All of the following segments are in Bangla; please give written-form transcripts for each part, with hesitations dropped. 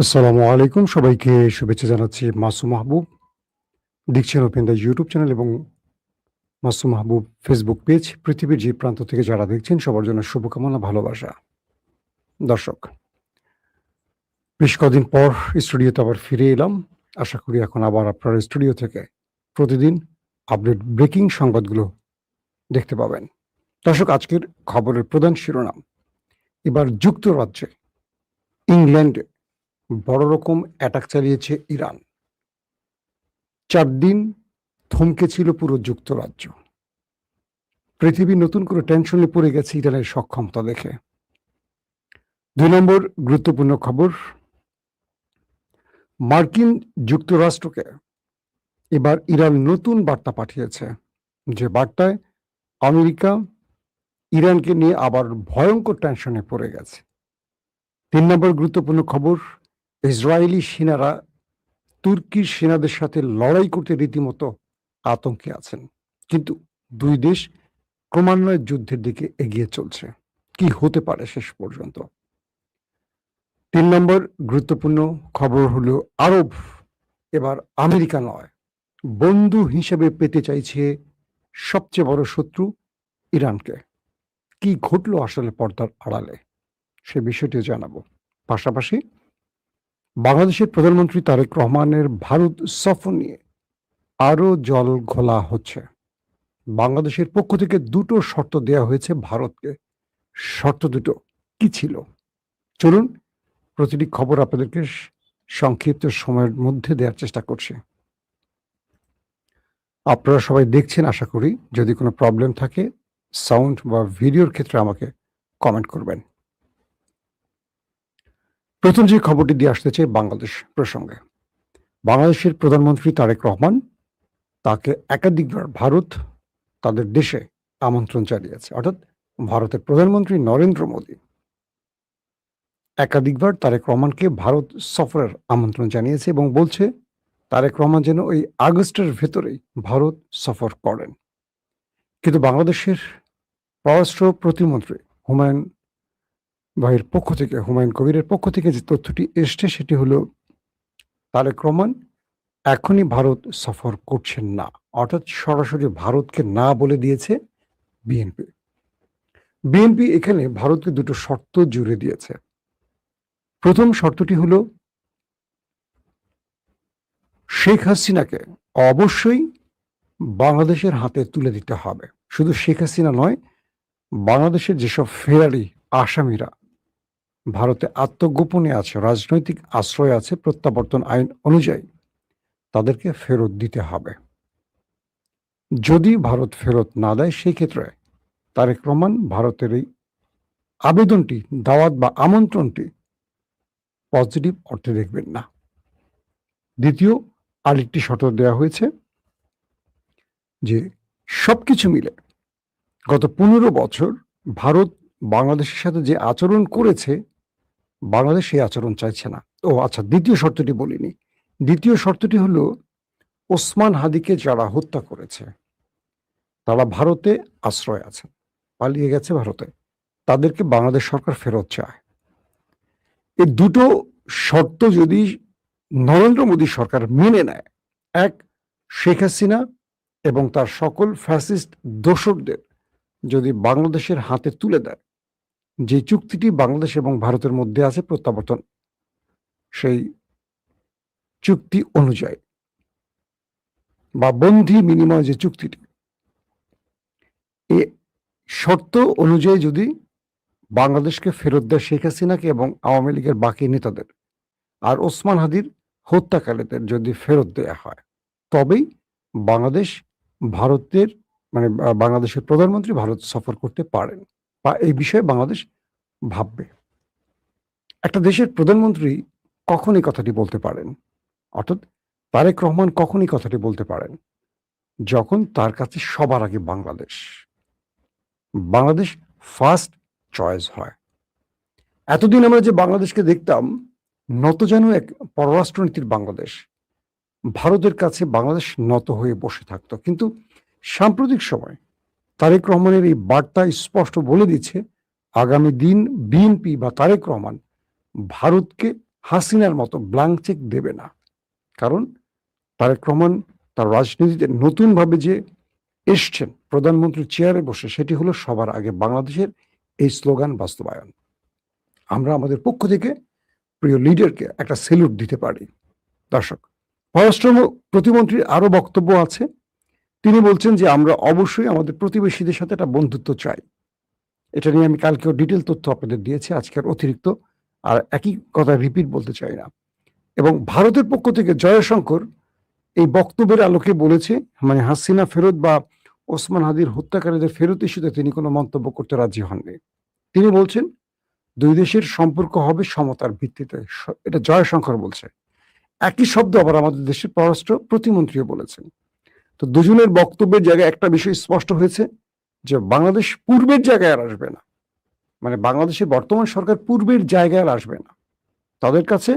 আসসালামু আলাইকুম। সবাইকে শুভেচ্ছা জানাচ্ছি। মাসুম মাহবুব। দেখছেন ওপেন দ্য ইউটিউব চ্যানেল এবং মাসুম মাহবুব ফেসবুক পেজ। পৃথিবীর যে প্রান্ত থেকে যারা দেখছেন সবার জন্য শুভকামনা, ভালোবাসা। দর্শক, বেশ কদিন পর স্টুডিওতে আবার ফিরে এলাম। আশা করি এখন আবার আপনার স্টুডিও থেকে প্রতিদিন আপডেট ব্রেকিং সংবাদগুলো দেখতে পাবেন। দর্শক, আজকের খবরের প্রধান শিরোনাম: এবার যুক্তরাজ্যে, ইংল্যান্ডে বড় রকম অ্যাটাক চালিয়েছে ইরান। 4 দিন থমকে ছিল পুরো যুক্তরাজ্য। পৃথিবী নতুন করে টেনশনে পড়ে গেছে ইরানের সক্ষমতা দেখে। 2 নম্বর গুরুত্বপূর্ণ খবর: মার্কিন যুক্তরাষ্ট্রকে এবার ইরান নতুন বার্তা পাঠিয়েছে, যে বার্তায় আমেরিকা ইরানকে নিয়ে আবার ভয়ঙ্কর টেনশনে পড়ে গেছে। 3 নম্বর গুরুত্বপূর্ণ খবর: ইসরায়েলি সেনারা তুর্কির সেনাদের সাথে লড়াই করতে রীতিমতো আতঙ্কে আছেন, কিন্তু দুই দেশ ক্রমান্বয়ে যুদ্ধের দিকে এগিয়ে চলছে। কি হতে পারে শেষ পর্যন্ত? 3 নম্বর গুরুত্বপূর্ণ খবর হলো, আরব এবার আমেরিকা নয়, বন্ধু হিসেবে পেতে চাইছে সবচেয়ে বড় শত্রু ইরানকে। কি ঘটলো আসলে পর্দার আড়ালে, সে বিষয়টিও জানাবো। পাশাপাশি বাংলাদেশের প্রধানমন্ত্রী তারেক রহমানের ভারত সফর নিয়ে আরো জল ঘোলা হচ্ছে। বাংলাদেশের পক্ষ থেকে 2টো শর্ত দেওয়া হয়েছে ভারতকে। শর্ত 2টো কি ছিল? চলুন প্রতিটি খবর আপনাদেরকে সংক্ষিপ্ত সময়ের মধ্যে দেওয়ার চেষ্টা করছি। আপনারা সবাই দেখছেন আশা করি। যদি কোনো প্রবলেম থাকে সাউন্ড বা ভিডিওর ক্ষেত্রে আমাকে কমেন্ট করবেন। প্রথম যে খবরটি দিয়ে আসতে চাই বাংলাদেশ প্রসঙ্গে। বাংলাদেশের প্রধানমন্ত্রী তারেক রহমান, তাকে একাধিকবার ভারত তাদের দেশে আমন্ত্রণ জানিয়েছে। অর্থাৎ ভারতের প্রধানমন্ত্রী নরেন্দ্র মোদী একাধিকবার তারেক রহমানকে ভারত সফরের আমন্ত্রণ জানিয়েছে এবং বলছে তারেক রহমান যেন ওই আগস্টের ভেতরেই ভারত সফর করেন। কিন্তু বাংলাদেশের পররাষ্ট্র প্রতিমন্ত্রী হুমায়ুন ভাইয়ের পক্ষ থেকে, হুমায়ুন কবিরের পক্ষ থেকে যে তথ্যটি এসছে সেটি হলো, তারেক রহমান এখনই ভারত সফর করছেন না। অর্থাৎ সরাসরি ভারতকে না বলে দিয়েছে বিএনপি। বিএনপি এখানে ভারতকে 2টো শর্ত জুড়ে দিয়েছে। প্রথম শর্তটি হলো, শেখ হাসিনাকে অবশ্যই বাংলাদেশের হাতে তুলে দিতে হবে। শুধু শেখ হাসিনা নয়, বাংলাদেশের যেসব ফেরারি আসামিরা ভারতে আত্মগোপনে আছে, রাজনৈতিক আশ্রয় আছে, প্রত্যাবর্তন আইন অনুযায়ী তাদেরকে ফেরত দিতে হবে। যদি ভারত ফেরত না দেয়, সেই ক্ষেত্রে তারেক রহমান ভারতের এই আবেদনটি, দাওয়াত বা আমন্ত্রণটি পজিটিভ অর্থে দেখবেন না। দ্বিতীয় আরেকটি শর্ত দেওয়া হয়েছে যে সবকিছু মিলে গত 15 বছর ভারত বাংলাদেশের সাথে যে আচরণ করেছে, বাংলাদেশ সেই আচরণ চাইছে না। ও আচ্ছা, দ্বিতীয় শর্তটি বলিনি। দ্বিতীয় শর্তটি হলো, ওসমান হাদিকে যারা হত্যা করেছে তারা ভারতে আশ্রয় আছে, পালিয়ে গেছে ভারতে, তাদেরকে বাংলাদেশ সরকার ফেরত চায়। এই 2টো শর্ত যদি নরেন্দ্র মোদী সরকার মেনে নেয়, এক, শেখ হাসিনা এবং তার সকল ফ্যাসিস্ট দোসরদের যদি বাংলাদেশের হাতে তুলে দেয়, যে চুক্তিটি বাংলাদেশ এবং ভারতের মধ্যে আছে প্রত্যাবর্তন, সেই চুক্তি অনুযায়ী বা বন্ধি বিনিময় যে চুক্তিটি, এ শর্ত অনুযায়ী যদি বাংলাদেশকে ফেরত দেয় শেখ হাসিনাকে এবং আওয়ামী লীগের বাকি নেতাদের, আর ওসমান হাদির হত্যাকারীদের যদি ফেরত দেয়া হয়, তবেই বাংলাদেশ ভারতের বাংলাদেশের প্রধানমন্ত্রী ভারত সফর করতে পারেন বা এই বিষয়ে বাংলাদেশ ভাববে। একটা দেশের প্রধানমন্ত্রী কখন এই কথাটি বলতে পারেন, অর্থাৎ তারেক রহমান কখন এই কথাটি বলতে পারেন? যখন তার কাছে সবার আগে বাংলাদেশ ফার্স্ট চয়েস হয়। এতদিন আমরা যে বাংলাদেশকে দেখতাম নতজানু এক পররাষ্ট্রনীতির বাংলাদেশ, ভারতের কাছে বাংলাদেশ নত হয়ে বসে থাকতো। কিন্তু সাম্প্রতিক সময় তারেক রহমানের এই বার্তা স্পষ্ট বলে দিচ্ছে, আগামী দিন বিএনপি বা তারেক রহমান ভারতকে হাসিনার মতো ব্ল্যাঙ্ক চেক দেবে না। কারণ তারেক রহমান তার রাজনীতিতে নতুনভাবে যে এসছেন প্রধানমন্ত্রীর চেয়ারে বসে, সেটি হলো সবার আগে বাংলাদেশের এই স্লোগান বাস্তবায়ন। আমরা আমাদের পক্ষ থেকে প্রিয় লিডারকে একটা সেলুট দিতে পারি। দর্শক, পররাষ্ট্র প্রতিমন্ত্রীর আরো বক্তব্য আছে। তিনি বলছেন যে আমরা অবশ্যই আমাদের প্রতিবেশীদের সাথে একটা বন্ধুত্ব চাই। এটা নিয়ে আমি কালকেও ডিটেল তথ্য আপনাদের দিয়েছি, আজকের অতিরিক্ত আর একই কথা রিপিট বলতে চাই না। এবং ভারতের পক্ষ থেকে জয়শঙ্কর এই বক্তব্যের আলোকে বলেছে, মানে হাসিনা ফেরত বা ওসমান হাদির হত্যাকারীদের ফেরত ইস্যুতে তিনি কোনো মন্তব্য করতে রাজি হননি। তিনি বলছেন দুই দেশের সম্পর্ক হবে সমতার ভিত্তিতে। এটা জয়শঙ্কর বলছে। একই শব্দ আবার আমাদের দেশের পররাষ্ট্র প্রতিমন্ত্রীও বলেছেন। তো দুজনের বক্তব্যের জায়গায় একটা বিষয় স্পষ্ট হয়েছে যে বাংলাদেশ পূর্বের জায়গায় আর আসবে না, মানে বাংলাদেশের বর্তমান সরকার পূর্বের জায়গায় আর আসবে না। তাদের কাছে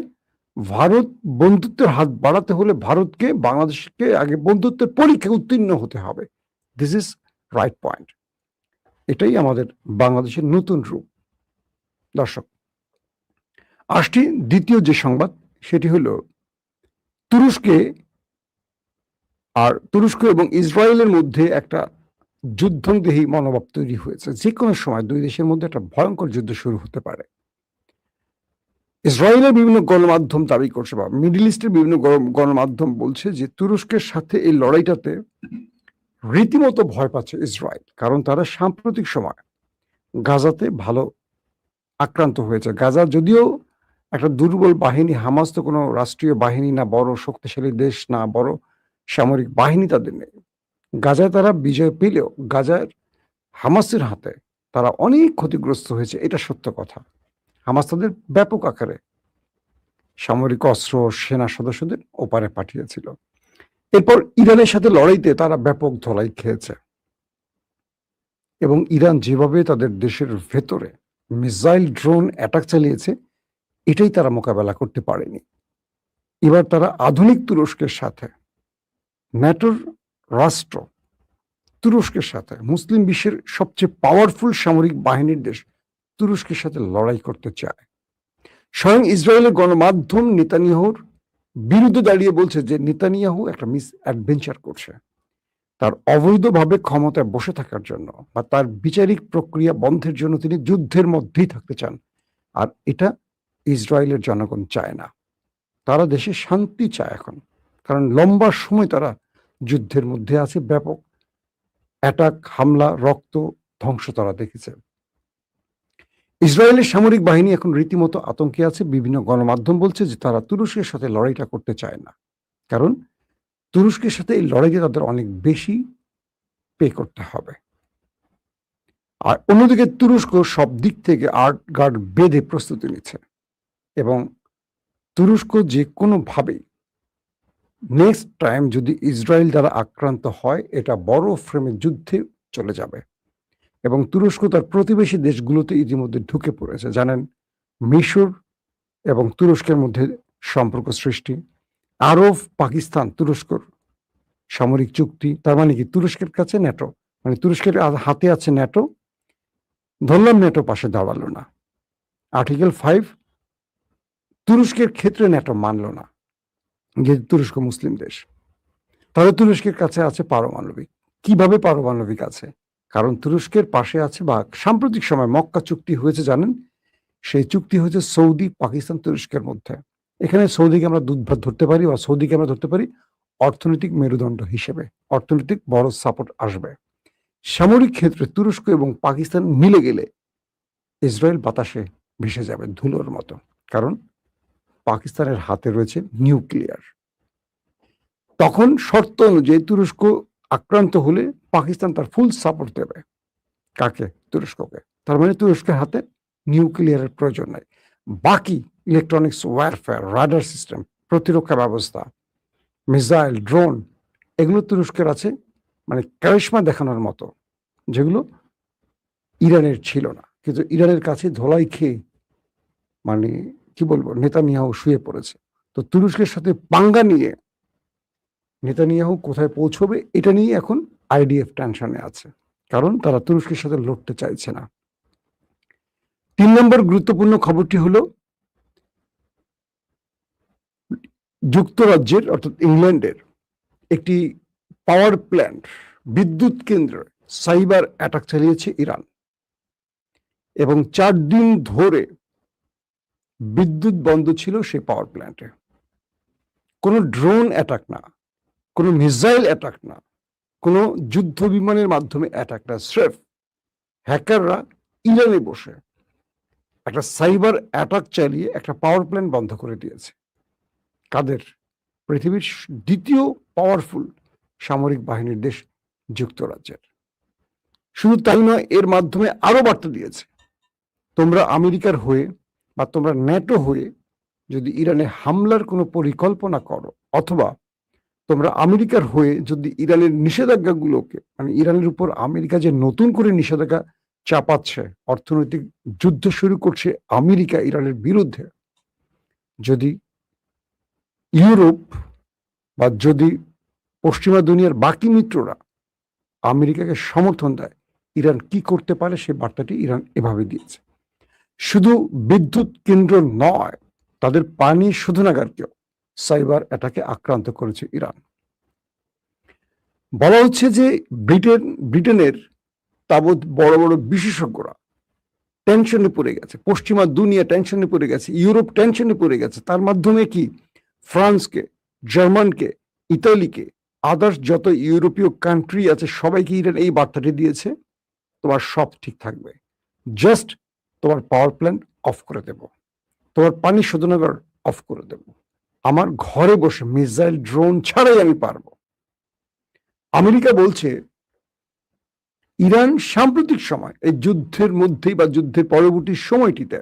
ভারত বন্ধুত্বের হাত বাড়াতে হলে ভারতকে বাংলাদেশকে আগে বন্ধুত্বের পরীক্ষায় উত্তীর্ণ হতে হবে। This is right point. এটাই আমাদের বাংলাদেশের নতুন রূপ। দর্শক, আসছি দ্বিতীয় যে সংবাদ, সেটি হলো তুরস্ক এবং ইসরায়েলের মধ্যে একটা যুদ্ধংদেহী মনোভাব তৈরি হয়েছে। যে কোনো সময় দুই দেশের মধ্যে একটা ভয়ঙ্কর যুদ্ধ শুরু হতে পারে। ইসরায়েলের বিভিন্ন গণমাধ্যম দাবি করছে, বা মিডল ইস্টের বিভিন্ন গণমাধ্যম বলছে যে তুরস্কের সাথে এই লড়াইটাতে রীতিমতো ভয় পাচ্ছে ইসরায়েল। কারণ তারা সাম্প্রতিক সময় গাজাতে ভালো আক্রান্ত হয়েছে। গাজা যদিও একটা দুর্বল বাহিনী, হামাস তো কোনো রাষ্ট্রীয় বাহিনী না, বড় শক্তিশালী দেশ না, বড় সামরিক বাহিনী তাদের নেই। গাজায় তারা বিজয় পেলেও গাজার হামাসের হাতে তারা অনেক ক্ষতিগ্রস্ত হয়েছে, এটা সত্য কথা। হামাস তাদের ব্যাপক আকারে সামরিক অস্ত্র, সেনা সদস্যদের ওপারে পাঠিয়েছিল। এরপর ইরানের সাথে লড়াইতে তারা ব্যাপক ধলাই খেয়েছে, এবং ইরান যেভাবে তাদের দেশের ভেতরে মিসাইল ড্রোন অ্যাটাক চালিয়েছে, এটাই তারা মোকাবেলা করতে পারেনি। এবার তারা আধুনিক তুরস্কের সাথে, ন্যাটোর রাষ্ট্র তুরস্কের সাথে, মুসলিম বিশ্বের সবচেয়ে পাওয়ারফুল সামরিক বাহিনীর দেশ তুরস্কের সাথে লড়াই করতে চায়। স্বয়ং ইসরায়েলের গণমাধ্যম নেতানিয়াহুর বিরুদ্ধে দাঁড়িয়ে বলছে যে নেতানিয়াহু একটা মিস অ্যাডভেঞ্চার করছে। তার অবৈধভাবে ক্ষমতায় বসে থাকার জন্য বা তার বিচারিক প্রক্রিয়া বন্ধের জন্য তিনি যুদ্ধের মধ্যেই থাকতে চান। আর এটা ইসরায়েলের জনগণ চায় না। তারা দেশে শান্তি চায় এখন, কারণ লম্বা সময় তারা যুদ্ধের মধ্যে আছে। ব্যাপক অ্যাটাক, হামলা, রক্ত, ধ্বংস তারা দেখেছে। ইসরায়েলের সামরিক বাহিনী এখন রীতিমতো আতঙ্কে আছে। বিভিন্ন গণমাধ্যম বলছে যে তারা তুরস্কের সাথে লড়াইটা করতে চায় না, কারণ তুরস্কের সাথে এই লড়াইতে তাদের অনেক বেশি পে করতে হবে। আর অন্যদিকে তুরস্ক সব দিক থেকে আর্ট গার্ড বেঁধে প্রস্তুতি নিচ্ছে, এবং তুরস্ক যে কোনোভাবেই নেক্সট টাইম যদি ইসরায়েল দ্বারা আক্রান্ত হয়, এটা বড় ফ্রেমে যুদ্ধে চলে যাবে। এবং তুরস্ক তার প্রতিবেশী দেশগুলোতে ইতিমধ্যে ঢুকে পড়েছে। জানেন, মিশর এবং তুরস্কের মধ্যে সম্পর্ক সৃষ্টি, আরব, পাকিস্তান, তুরস্কর সামরিক চুক্তি। তার মানে কি, তুরস্কের কাছে ন্যাটো, মানে তুরস্কের হাতে আছে ন্যাটো। ধরলাম ন্যাটো পাশে দাঁড়ালো না, আর্টিকেল 5 তুরস্কের ক্ষেত্রে ন্যাটো মানল না, যেহেতু তুরস্ক মুসলিম দেশ। তাহলে তুরস্কের কাছে আছে পারমাণবিক। কিভাবে পারমাণবিক আছে? কারণ তুরস্কের পাশে আছে, বা সাম্প্রতিক সময় মক্কা চুক্তি হয়েছে, জানেন, সেই চুক্তি হয়েছে সৌদি, পাকিস্তান, তুরস্কের মধ্যে। এখানে সৌদিকে আমরা দুধভাত ধরতে পারি, বা সৌদিকে আমরা ধরতে পারি অর্থনৈতিক মেরুদণ্ড হিসেবে। অর্থনৈতিক বড় সাপোর্ট আসবে। সামরিক ক্ষেত্রে তুরস্ক এবং পাকিস্তান মিলে গেলে ইসরায়েল বাতাসে ভেসে যাবে ধুলোর মতো, কারণ পাকিস্তানের হাতে রয়েছে নিউক্লিয়ার। তখন শর্ত অনুযায়ী তুরস্ক আক্রান্ত হলে পাকিস্তান তার ফুল সাপোর্ট দেবে। কাকে? তুরস্ককে। তার মানে তুরস্কের হাতে নিউক্লিয়ারের প্রয়োজন নাই। বাকি ইলেকট্রনিক্স ওয়ারফেয়ার, রাডার সিস্টেম, প্রতিরক্ষা ব্যবস্থা, মিসাইল, ড্রোন, এগুলো তুরস্কের আছে, মানে কারিশমা দেখানোর মতো, যেগুলো ইরানের ছিল না। কিন্তু ইরানের কাছে ধোলাই খেয়ে, মানে কি বলবো, নেতানিয়াহু শুয়ে পড়েছে। তো তুরস্কের সাথে পাঙ্গা নিয়ে নেতানিয়াহু কোথায় পৌঁছবে, এটা নিয়ে এখন আইডিএফ টেনশনে আছে, কারণ তারা তুরস্কের সাথে লড়তে চাইছে না। 3 নম্বর গুরুত্বপূর্ণ খবরটি হলো যুক্তরাজ্যের অর্থাৎ ইংল্যান্ডের একটি পাওয়ার প্ল্যান্ট বিদ্যুৎ কেন্দ্রে সাইবার অ্যাটাক চালিয়েছে ইরান এবং 4 দিন ধরে বিদ্যুৎ বন্ধ ছিল সেই পাওয়ার প্ল্যান্টে। কোনো ড্রোন অ্যাটাক না, কোনো মিসাইল অ্যাটাক না, কোনো যুদ্ধ বিমানের মাধ্যমে অ্যাটাক না, স্রেফ হ্যাকাররা ইরানে বসে একটা সাইবার অ্যাটাক চালিয়ে একটা পাওয়ার প্ল্যান্ট বন্ধ করে দিয়েছে। কাদের? পৃথিবীর দ্বিতীয় পাওয়ারফুল সামরিক বাহিনীর দেশ যুক্তরাজ্যের। শুধু তাই নয়, এর মাধ্যমে আরো বার্তা দিয়েছে, তোমরা আমেরিকার হয়ে বা তোমরা ন্যাটো হয়ে যদি ইরানে হামলার কোনো পরিকল্পনা করো, অথবা তোমরা আমেরিকার হয়ে যদি ইরানের নিষেধাজ্ঞাগুলোকে, মানে ইরানের উপর আমেরিকা যে নতুন করে নিষেধাজ্ঞা চাপাচ্ছে, অর্থনৈতিক যুদ্ধ শুরু করছে আমেরিকা ইরানের বিরুদ্ধে, যদি ইউরোপ বা যদি পশ্চিমা দুনিয়ার বাকি মিত্ররা আমেরিকাকে সমর্থন দেয়, ইরান কি করতে পারে সে বার্তাটি ইরান এভাবে দিয়েছে। শুধু বিদ্যুৎ কেন্দ্র নয়, তাদের পানি শোধনাগারকেও সাইবার অ্যাটাকে আক্রান্ত করেছে ইরান। বলা হচ্ছে যে ব্রিটেনের তাবৎ বড় বড় বিশেষজ্ঞরা টেনশনে পড়ে গেছে, পশ্চিমা দুনিয়া টেনশনে পড়ে গেছে, ইউরোপ টেনশনে পড়ে গেছে। তার মাধ্যমে কি ফ্রান্সকে, জার্মানকে, ইতালিকে, আদার্স যত ইউরোপীয় কান্ট্রি আছে সবাইকে ইরান এই বার্তাটি দিয়েছে, তোমার সব ঠিক থাকবে, জাস্ট তোমার পাওয়ার প্ল্যান্ট অফ করে দেব, তোমার পানি শোধনাগার অফ করে দেব, আমার ঘরে বসে মিসাইল ড্রোন ছাড়াই আমি পারবো। আমেরিকা বলছে ইরান সাম্প্রতিক সময় এই যুদ্ধের মধ্যেই বা যুদ্ধের পরবর্তী সময়টিতে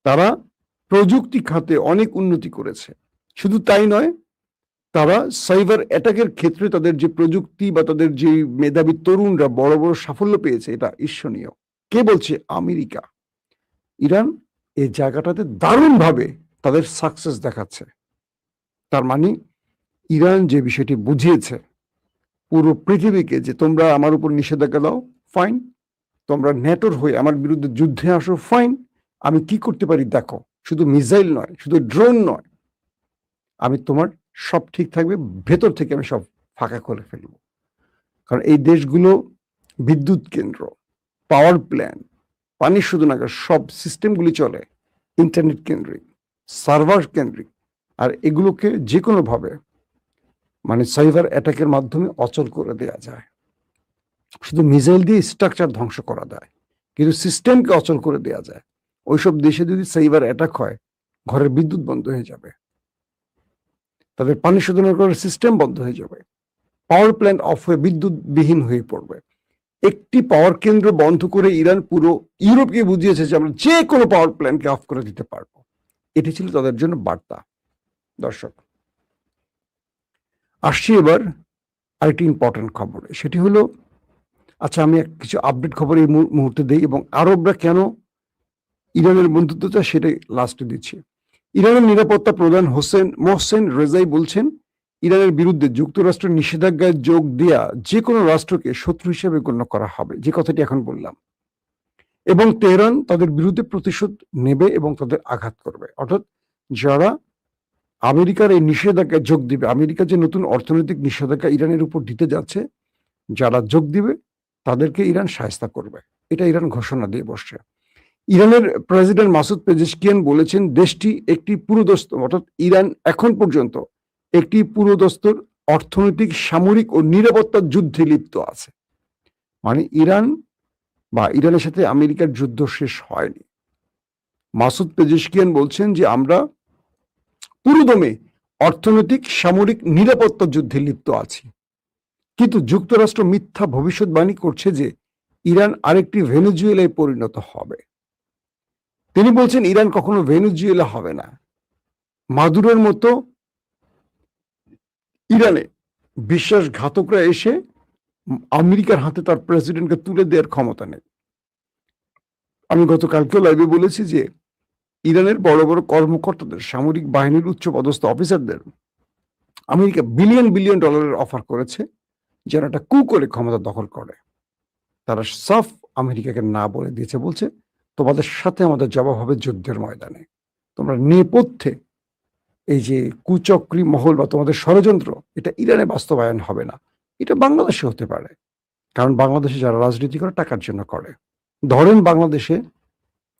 তারা প্রযুক্তি খাতে অনেক উন্নতি করেছে। শুধু তাই নয়, তারা সাইবার অ্যাটাকের ক্ষেত্রে তাদের যে প্রযুক্তি বা তাদের যে মেধাবী তরুণরা বড় বড় সাফল্য পেয়েছে, এটা ঈর্ষণীয়। কে বলছে? আমেরিকা। ইরান এই জায়গাটাতে দারুণভাবে তাদের সাকসেস দেখাচ্ছে। তার মানে ইরান যে বিষয়টি বুঝিয়েছে পুরো পৃথিবীকে, যে তোমরা আমার উপর নিষেধাজ্ঞা দাও, ফাইন, তোমরা ন্যাটোর হয়ে আমার বিরুদ্ধে যুদ্ধে আসো, ফাইন, আমি কি করতে পারি দেখো, শুধু মিসাইল নয়, শুধু ড্রোন নয়, আমি তোমার সব ঠিক থাকবে, ভেতর থেকে আমি সব ফাঁকা করে ফেলবো। কারণ এই দেশগুলো বিদ্যুৎ কেন্দ্র, পাওয়ার প্ল্যান্ট, পানি শোধনাগার, সব সিস্টেমগুলি চলে ইন্টারনেট কেন্দ্রিক, সার্ভার কেন্দ্রিক, আর এগুলোকে যে কোনোভাবে মানে সাইবার অ্যাটাকের মাধ্যমে অচল করে দেওয়া যায়। শুধু মিসাইল দিয়ে স্ট্রাকচার ধ্বংস করা যায়, কিন্তু সিস্টেমকে অচল করে দেওয়া যায়। ওইসব দেশে যদি সাইবার অ্যাটাক হয়, ঘরের বিদ্যুৎ বন্ধ হয়ে যাবে, তাদের পানি শোধনের করার সিস্টেম বন্ধ হয়ে যাবে, পাওয়ার প্ল্যান্ট অফ হয়ে বিদ্যুৎ বিহীন হয়ে পড়বে। একটি পাওয়ার কেন্দ্র বন্ধ করে ইরান পুরো ইউরোপকে বুঝিয়েছে যে আমরা যে কোনো পাওয়ার প্ল্যান্টকে অফ করে দিতে পারবো। এটি ছিল তাদের জন্য বার্তা। দর্শক, আসছি এবার আরেকটি ইম্পর্টেন্ট খবরে, সেটি হলো, আচ্ছা আমি কিছু আপডেট খবর এই মুহূর্তে দিই, এবং আরবরা কেন ইরানের বন্ধুত্ব চায় সেটাই লাস্টে দিচ্ছি। ইরানের নিরাপত্তা প্রধান মোহসেন রেজাই বলছেন, ইরানের বিরুদ্ধে যুক্তরাষ্ট্রের নিষেধাজ্ঞায় যোগ দেয়া যে কোনো রাষ্ট্রকে শত্রু হিসেবে গণ্য করা হবে, যে কথাটি এখন বললাম, এবং তেহরান তাদের বিরুদ্ধে প্রতিশোধ নেবে এবং তাদের আঘাত করবে। অর্থাৎ যারা আমেরিকার এই নিষেধাজ্ঞায় যোগ দিবে, আমেরিকা যে নতুন অর্থনৈতিক নিষেধাজ্ঞা ইরানের উপর দিতে যাচ্ছে, যারা যোগ দিবে তাদেরকে ইরান শায়েস্তা করবে, এটা ইরান ঘোষণা দিয়ে বসছে। ইরানের প্রেসিডেন্ট মাসুদ পেজেশকিয়ান বলেছেন, দেশটি একটি পুরোদস্ত, অর্থাৎ ইরান এখন পর্যন্ত একটি পুরোদস্তর অর্থনৈতিক, সামরিক ও নিরাপত্তা যুদ্ধে লিপ্ত আছে। মানে ইরান বা ইরানের সাথে আমেরিকার যুদ্ধ শেষ হয়নি। মাসুদ পেজেশকিয়ান বলছেন যে আমরা পুরোদমে অর্থনৈতিক, সামরিক, নিরাপত্তা যুদ্ধে লিপ্ত আছি, কিন্তু যুক্তরাষ্ট্র মিথ্যা ভবিষ্যৎবাণী করছে যে ইরান আরেকটি ভেনেজুয়েলায় পরিণত হবে। তিনি বলছেন ইরান কখনো ভেনেজুয়েলা হবে না। মাদুরোর মতো ইরানে বিশ্বাসঘাতকরা এসে আমেরিকার হাতে তার প্রেসিডেন্টকে তুলে দেওয়ার ক্ষমতা নেই। আমি গতকালকেও লাইভে বলেছি যে ইরানের বড় বড় কর্মকর্তাদের, সামরিক বাহিনীর উচ্চ পদস্থ অফিসারদের আমেরিকা বিলিয়ন বিলিয়ন ডলারের অফার করেছে যেন একটা কু করে ক্ষমতা দখল করে। তারা সাফ আমেরিকাকে না বলে দিয়েছে, বলছে তোমাদের সাথে আমাদের জবাব হবে যুদ্ধের ময়দানে, তোমরা নেপথ্যে এই যে কুচক্রী মহল বা তোমাদের ষড়যন্ত্র, এটা ইরানে বাস্তবায়ন হবে না, এটা বাংলাদেশে হতে পারে। কারণ বাংলাদেশে যারা রাজনীতি করে টাকার জন্য করে। ধরেন বাংলাদেশে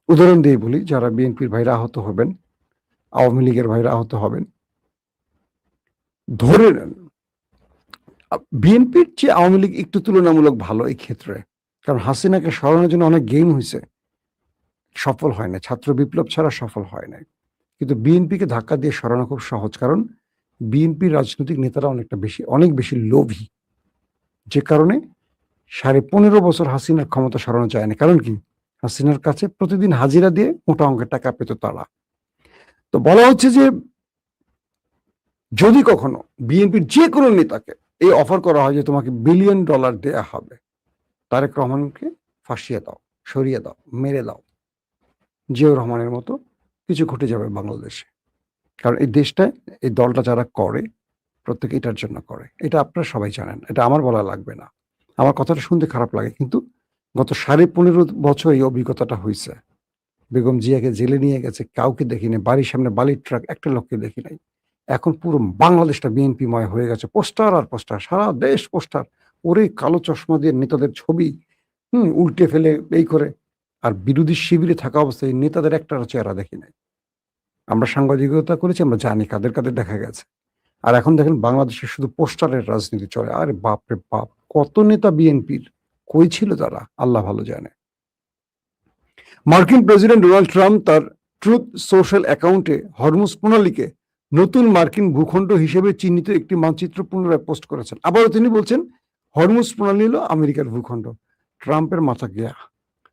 উদাহরণ দিয়ে বলি, যারা বিএনপির ভাইরা আহত হবেন, আওয়ামী লীগের ভাইরা আহত হবেন, ধরে নেন বিএনপির চেয়ে আওয়ামী লীগ একটু তুলনামূলক ভালো এই ক্ষেত্রে, কারণ হাসিনাকে সরানোর জন্য অনেক গেম হয়েছে, সফল হয় না, ছাত্র বিপ্লব ছাড়া সফল হয় নাই। কিন্তু বিএনপিকে ধাক্কা দিয়ে সরানো খুব সহজ, কারণ বিএনপির রাজনৈতিক নেতারা অনেক বেশি লোভী, যে কারণে 15.5 বছর হাসিনার ক্ষমতা সরানো যায় না। কারণ কি, হাসিনার কাছে প্রতিদিন হাজিরা দিয়ে মোটা অঙ্কের টাকা পেত তারা। তো বলা হচ্ছে যে যদি কখনো বিএনপির যে কোনো নেতাকে এই অফার করা হয় যে তোমাকে $1 বিলিয়ন দেয়া হবে, তারেক রহমানকে ফাঁসিয়ে দাও, সরিয়ে দাও, মেরে দাও, জিয়াউর রহমানের মতো কিছু ঘটে যাবে বাংলাদেশে। কারণ এই দেশটায় এই দলটা যারা করে প্রত্যেকে এটার জন্য করে, এটা আপনারা সবাই জানেন, এটা আমার বলা লাগবে না। আমার কথাটা শুনতে খারাপ লাগে, কিন্তু গত 15.5 বছর এই অভিজ্ঞতাটা হয়েছে। বেগম জিয়াকে জেলে নিয়ে গেছে, কাউকে দেখি নাই, বাড়ির সামনে বালির ট্রাক একটা লোককে দেখি নাই। এখন পুরো বাংলাদেশটা বিএনপিময় হয়ে গেছে, পোস্টার আর পোস্টার, সারা দেশ পোস্টার। ওরে কালো চশমা দিয়ে নেতাদের ছবি উল্টে ফেলে এই করে, আর বিরোধী শিবিরে থাকা অবস্থায় এই নেতাদের একটা চেহারা দেখি নাই। আমরা সাংবাদিকতা করেছি, আমরা জানি কাদের কাদের দেখা গেছে। আর এখন দেখেন বাংলাদেশে শুধু পোস্টারের রাজনীতি চলে। আরে বাপ রে বাপ, কত নেতা বিএনপির কই ছিল তারা আল্লাহ ভালো জানে। মার্কিন প্রেসিডেন্ট ডোনাল্ড ট্রাম্প তার ট্রুথ সোশ্যাল অ্যাকাউন্টে হরমুজ প্রণালীকে নতুন মার্কিন ভূখণ্ড হিসেবে চিহ্নিত একটি মানচিত্র পুনরায় পোস্ট করেছেন। আবারও তিনি বলছেন হরমুজ প্রণালী হলো আমেরিকার ভূখণ্ড। ট্রাম্পের মাথা গেয়া,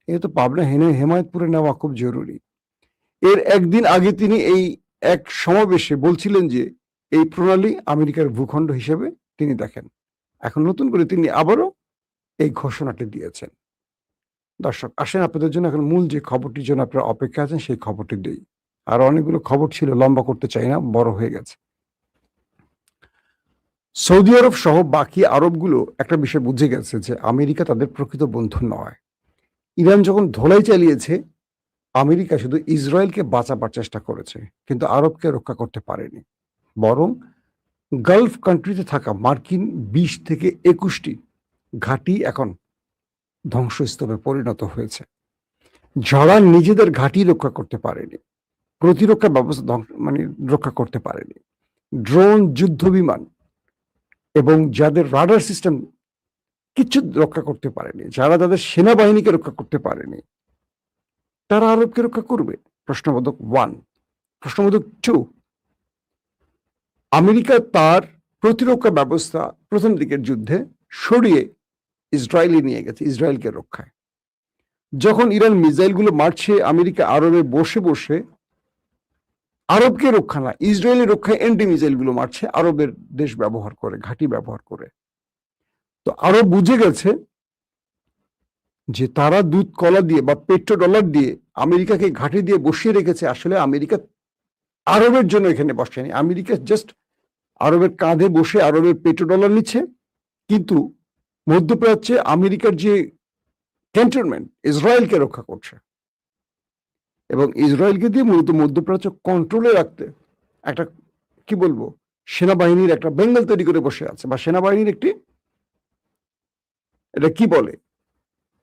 এ তো পাবনা হেমায়তপুরে নেওয়া খুব জরুরি। এর একদিন আগে তিনি এই এক সমাবেশে বলছিলেন যে এই প্রণালী আমেরিকার ভূখণ্ড হিসেবে তিনি দেখেন। এখন নতুন করে তিনি আবারও এই ঘোষণাটি দিয়েছেন। দর্শক আসেন, আপনাদের জন্য এখন মূল যে খবরটির জন্য আপনারা অপেক্ষা আছেন সেই খবরটি দেই। আর অনেকগুলো খবর ছিল, লম্বা করতে চাই না, বড় হয়ে গেছে। সৌদি আরব সহ বাকি আরবগুলো একটা বিষয় বুঝে গেছে যে আমেরিকা তাদের প্রকৃত বন্ধু নয়। ইরান যখন ধোলাই চালিয়েছে, আমেরিকা শুধু ইসরায়েলকে বাঁচাবার চেষ্টা করেছে, কিন্তু আরবকে রক্ষা করতে পারেনি। বরং গালফ কান্ট্রিতে থাকা মার্কিন 20 থেকে 21টি ঘাঁটি এখন ধ্বংসস্তূপে পরিণত হয়েছে। যারা নিজেদের ঘাঁটি রক্ষা করতে পারেনি, প্রতিরক্ষা ব্যবস্থা রক্ষা করতে পারেনি, ড্রোন, যুদ্ধ বিমান এবং যাদের রাডার সিস্টেম কিছু রক্ষা করতে পারেনি, যারা তাদের সেনাবাহিনীকে রক্ষা করতে পারেনি, তারা আরবকে রক্ষা করবে? প্রশ্নবোধক 1। প্রশ্নবোধক 2, আমেরিকা তার প্রতিরক্ষা ব্যবস্থা প্রথম দিকের যুদ্ধে সরিয়ে ইসরায়েলে নিয়ে গেছে ইসরায়েলকে রক্ষায়। যখন ইরান মিসাইলগুলো মারছে, আমেরিকা আরবে বসে বসে আরবকে রক্ষা না, ইসরায়েলের রক্ষায় অ্যান্টি মিসাইলগুলো মারছে, আরবের দেশ ব্যবহার করে, ঘাঁটি ব্যবহার করে। তো আরব বুঝে গেছে যে তারা দুধ কলা দিয়ে বা পেট্রোডলার দিয়ে আমেরিকাকে ঘাঁটি দিয়ে বসিয়ে রেখেছে। আসলে আমেরিকা আরবের জন্য এখানে বসেনি, আমেরিকা জাস্ট আরবের কাঁধে বসে আরবের পেট্রোডলার নিচ্ছে, কিন্তু মধ্যপ্রাচ্যে আমেরিকার যে ক্যান্টনমেন্ট ইসরায়েলকে রক্ষা করছে, এবং ইসরায়েলকে দিয়ে মূলত মধ্যপ্রাচ্য কন্ট্রোলে রাখতে একটা কি বলবো সেনাবাহিনীর একটা বেঙ্গল তৈরি করে বসে আছে, বা সেনাবাহিনীর একটি এটা কি বলে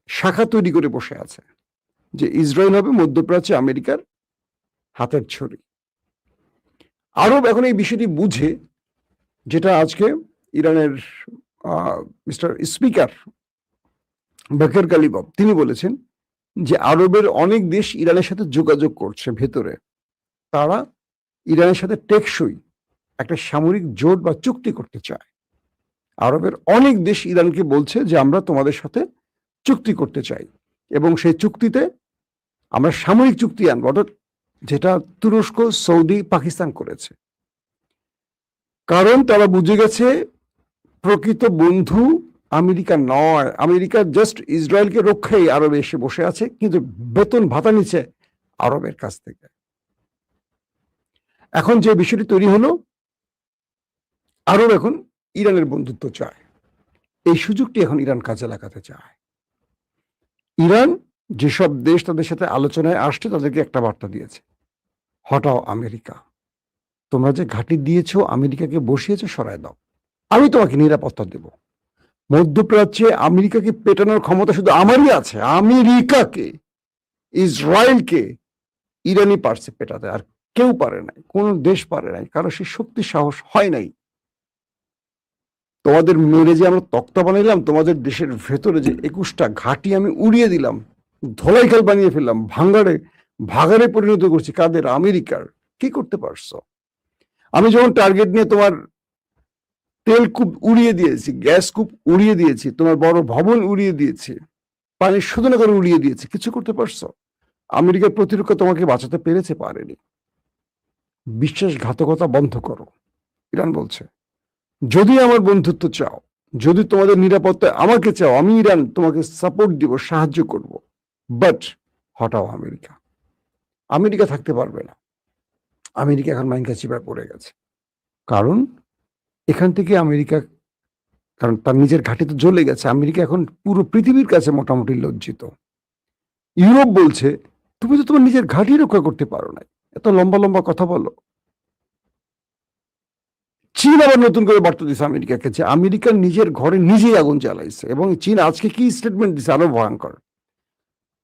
শাখা তৈরি করে বসে আছে, যে ইসরায়েল হবে মধ্যপ্রাচ্যে আমেরিকার হাতের ছড়ি। আরব এখন এই বিষয়টি বুঝে, যেটা আজকে ইরানের মিস্টার স্পিকার বাকের কালিবাব তিনি বলেছেন যে আরবের অনেক দেশ ইরানের সাথে যোগাযোগ করছে ভেতরে, তারা ইরানের সাথে টেকসই একটা সামরিক জোট বা চুক্তি করতে চায়। আরবের অনেক দেশ ইরানকে বলছে যে আমরা তোমাদের সাথে চুক্তি করতে চাই, এবং সেই চুক্তিতে আমরা সামরিক চুক্তি আনবো, অর্থাৎ যেটা তুরস্ক, সৌদি, পাকিস্তান করেছে। কারণ তারা বুঝে গেছে প্রকৃত বন্ধু আমেরিকা নয়, আমেরিকা জাস্ট ইসরায়েলকে রক্ষাই আরবে এসে বসে আছে, কিন্তু বেতন ভাতা নিচ্ছে আরবের কাছ থেকে। এখন যে বিষয়টি তৈরি হলো, আরব এখন ইরানের বন্ধুত্ব চায়, এই সুযোগটি এখন ইরান কাজে লাগাতে চায়। ইরান যেসব দেশ তাদের সাথে আলোচনায় আসছে তাদেরকে একটা বার্তা দিয়েছে, হটাও আমেরিকা, তোমরা যে ঘাঁটি দিয়েছো আমেরিকাকে বসিয়েছো সরায় দাও, আমি তোমাকে নিরাপত্তা দেব। মধ্যপ্রাচ্যে আমেরিকাকে পেটানোর ক্ষমতা শুধু আমারই আছে। আমেরিকাকে, ইসরায়েলকে ইরানি পারছে পেটাতে, আর কেউ পারে নাই, কোনো দেশ পারে নাই, কারণ সে শক্তি সাহস হয় নাই। তোমাদের মেরে যে আমরা তক্তা বানাইলাম, তোমাদের দেশের ভেতরে যে 21টা ঘাঁটি আমি উড়িয়ে দিলাম, ধোলাইখাল বানিয়ে ফেললাম, ভাগাড়ে পরিণত করছি। কাদের? আমেরিকার। কি করতে পারছো? আমি যখন টার্গেট নিয়ে তোমার তেল কূপ উড়িয়ে দিয়েছি, গ্যাস কূপ উড়িয়ে দিয়েছি, তোমার বড় ভবন উড়িয়ে দিয়েছি, পানির শোধনাগার উড়িয়ে দিয়েছি, কিছু করতে পারছো? আমেরিকার প্রতিরক্ষা তোমাকে বাঁচাতে পেরেছে? পারেনি। বিশ্বাসঘাতকতা বন্ধ করো। ইরান বলছে, যদি আমার বন্ধুত্ব চাও, যদি তোমাদের নিরাপত্তা আমাকে চাও, আমি ইরান তোমাকে সাপোর্ট দিব, সাহায্য করব, বাট হটাও আমেরিকা। আমেরিকা থাকতে পারবে না। আমেরিকা এখন মাইনকা চিপায় পড়ে গেছে। কারণ এখান থেকে আমেরিকা, কারণ তার নিজের ঘাঁটি তো জ্বলে গেছে। আমেরিকা এখন পুরো পৃথিবীর কাছে মোটামুটি লজ্জিত। ইউরোপ বলছে, তুমি তো তোমার নিজের ঘাঁটি রক্ষা করতে পারো না, এত লম্বা লম্বা কথা বলো। চীন আবার নতুন করে বার্তা দিচ্ছে আমেরিকাকে যে আমেরিকা নিজের ঘরে নিজেই আগুন জ্বালাইছে, এবং চীন আজকে কি স্টেটমেন্ট দিচ্ছে আরো ভয়ঙ্কর,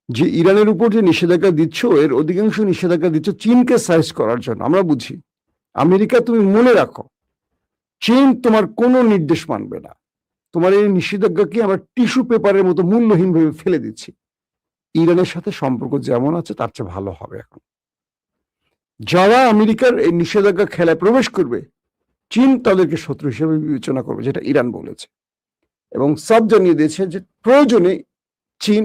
যে ইরানের উপর যে নিষেধাজ্ঞা দিচ্ছ, এর অধিকাংশ নিষেধাজ্ঞা দিচ্ছ চীনকে সাইজ করার জন্য। আমরা বুঝি, আমেরিকা তুমি মনে রাখো, চীন তোমার কোনো নির্দেশ মানবে না। তোমার এই নিষেধাজ্ঞাকে আমরা টিস্যু পেপারের মতো মূল্যহীন ভাবে ফেলে দিচ্ছি। ইরানের সাথে সম্পর্ক যেমন আছে তার চেয়ে ভালো হবে এখন। যারা আমেরিকার এই নিষেধাজ্ঞা খেলায় প্রবেশ করবে, চীন তাদেরকে শত্রু হিসেবে বিবেচনা করবে, যেটা ইরান বলেছে। এবং সব জানিয়ে দিয়েছে যে প্রয়োজনে চীন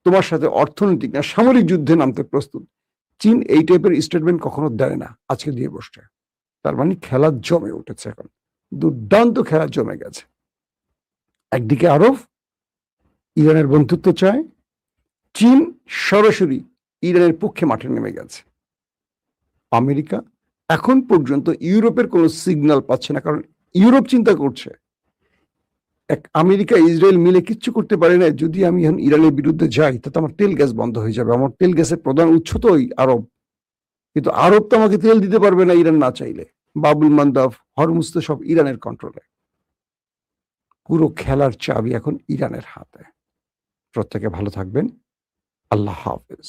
তোমার সাথে অর্থনৈতিক না সামরিক যুদ্ধে নামতে প্রস্তুত। চীন এই টাইপের স্টেটমেন্ট কখনো দেয় না, আজকে দিয়ে বসছে। তার মানে খেলা জমে উঠেছে এখন, দুর্দান্ত খেলা জমে গেছে। একদিকে আরব ইরানের বন্ধুত্ব চায়, চীন সরাসরি ইরানের পক্ষে মাঠে নেমে গেছে। আমেরিকা এখন পর্যন্ত ইউরোপের কোনো সিগন্যাল পাচ্ছে না, কারণ ইউরোপ চিন্তা করছে আমেরিকা ইসরায়েল মিলে কিচ্ছু করতে পারে না, যদি আমি এখন ইরানের বিরুদ্ধে যাই তাতে আমার তেল গ্যাস বন্ধ হয়ে যাবে। আমার তেল গ্যাসের প্রধান উৎস তো ওই আরব, কিন্তু আরব তো আমাকে তেল দিতে পারবে না ইরান না চাইলে। বাবুল মান্দাব, হরমুজ তো সব ইরানের কন্ট্রোলে। পুরো খেলার চাবি এখন ইরানের হাতে। প্রত্যেকে ভালো থাকবেন। আল্লাহ হাফেজ।